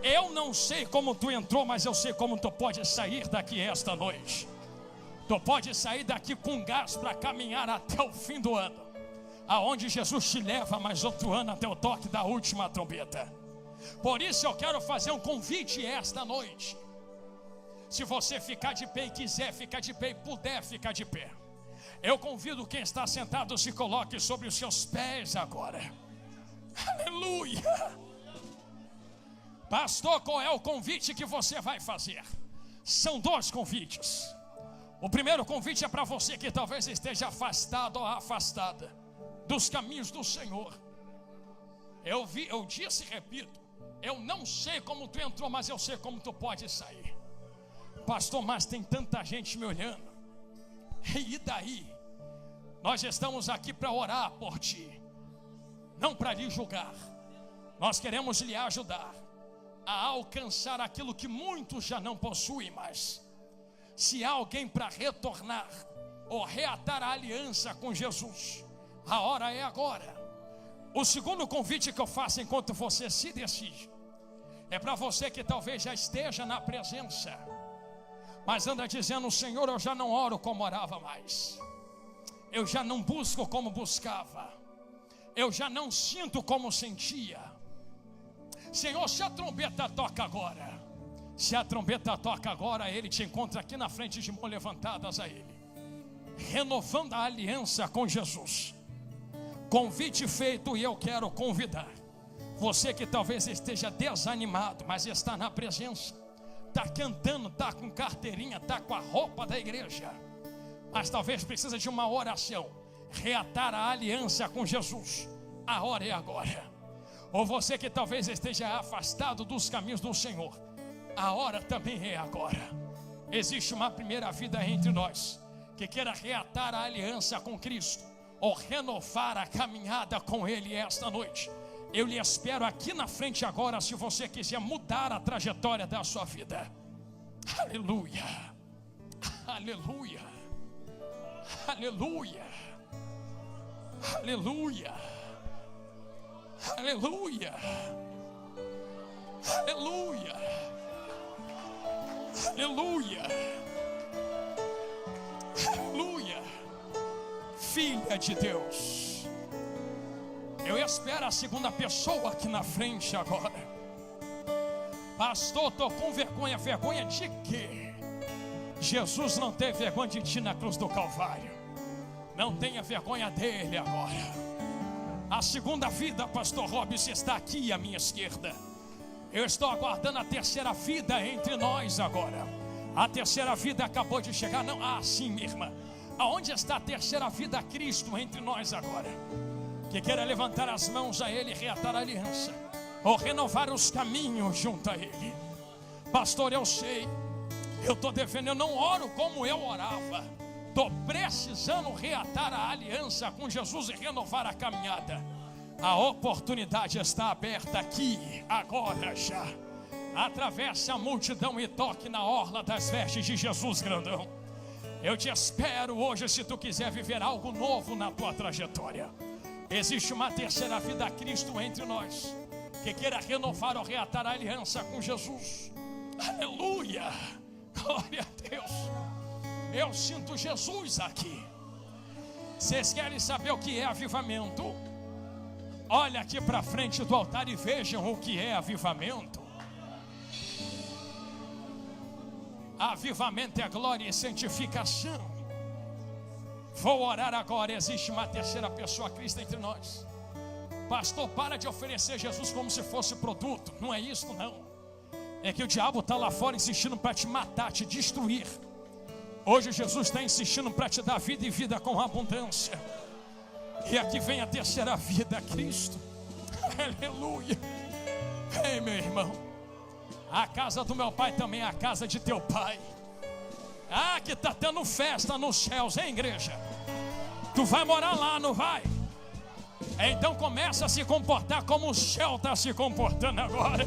Eu não sei como tu entrou, mas eu sei como tu pode sair daqui esta noite. Tu pode sair daqui com gás para caminhar até o fim do ano, aonde Jesus te leva mais outro ano até o toque da última trombeta. Por isso eu quero fazer um convite esta noite. Se você ficar de pé e quiser ficar de pé e puder ficar de pé, eu convido quem está sentado, se coloque sobre os seus pés agora. Aleluia. Pastor, qual é o convite que você vai fazer? São dois convites. O primeiro convite é para você que talvez esteja afastado ou afastada dos caminhos do Senhor. Eu disse e repito, eu não sei como tu entrou, mas eu sei como tu pode sair. Pastor, mas tem tanta gente me olhando. E daí? Nós estamos aqui para orar por ti, não para lhe julgar. Nós queremos lhe ajudar a alcançar aquilo que muitos já não possuem mais. Se há alguém para retornar ou reatar a aliança com Jesus, a hora é agora. O segundo convite que eu faço enquanto você se decide é para você que talvez já esteja na presença, mas anda dizendo: Senhor, eu já não oro como orava mais, eu já não busco como buscava, eu já não sinto como sentia. Senhor, se a trombeta toca agora, se a trombeta toca agora, Ele te encontra aqui na frente de mãos levantadas a Ele, renovando a aliança com Jesus. Convite feito, e eu quero convidar você que talvez esteja desanimado, mas está na presença, está cantando, está com carteirinha, está com a roupa da igreja, mas talvez precisa de uma oração, reatar a aliança com Jesus. A hora é agora. Ou você que talvez esteja afastado dos caminhos do Senhor, a hora também é agora. Existe uma primeira vida entre nós que queira reatar a aliança com Cristo, ou renovar a caminhada com Ele esta noite. Eu lhe espero aqui na frente agora, se você quiser mudar a trajetória da sua vida. Aleluia, aleluia, aleluia, aleluia, aleluia, aleluia, aleluia, aleluia. Filha de Deus, eu espero a segunda pessoa aqui na frente agora. Pastor, estou com vergonha. Vergonha de quê? Jesus não teve vergonha de ti na cruz do Calvário. Não tenha vergonha dele agora. A segunda vida, pastor Robson, está aqui à minha esquerda. Eu estou aguardando a terceira vida entre nós agora. A terceira vida acabou de chegar. Não, sim, minha irmã. Aonde está a terceira vida, Cristo, entre nós agora? Que queira levantar as mãos a Ele, reatar a aliança, ou renovar os caminhos junto a Ele. Pastor, eu sei, eu estou devendo, eu não oro como eu orava. Estou precisando reatar a aliança com Jesus e renovar a caminhada. A oportunidade está aberta aqui, agora já. Atravesse a multidão e toque na orla das vestes de Jesus grandão. Eu te espero hoje, se tu quiser viver algo novo na tua trajetória. Existe uma terceira vida a Cristo entre nós, que queira renovar ou reatar a aliança com Jesus. Aleluia, glória a Deus. Eu sinto Jesus aqui. Vocês querem saber o que é avivamento? Olha aqui para frente do altar e vejam o que é avivamento. Avivamento é glória e santificação. Vou orar agora. Existe uma terceira pessoa, Cristo, entre nós. Pastor, para de oferecer Jesus como se fosse produto. Não é isso, não. É que o diabo está lá fora insistindo para te matar, te destruir. Hoje Jesus está insistindo para te dar vida e vida com abundância. E aqui vem a terceira vida, Cristo. Aleluia. Ei, meu irmão, a casa do meu pai também é a casa de teu pai. Ah, que está tendo festa nos céus, hein, igreja? Tu vai morar lá, não vai? Então começa a se comportar como o céu está se comportando agora.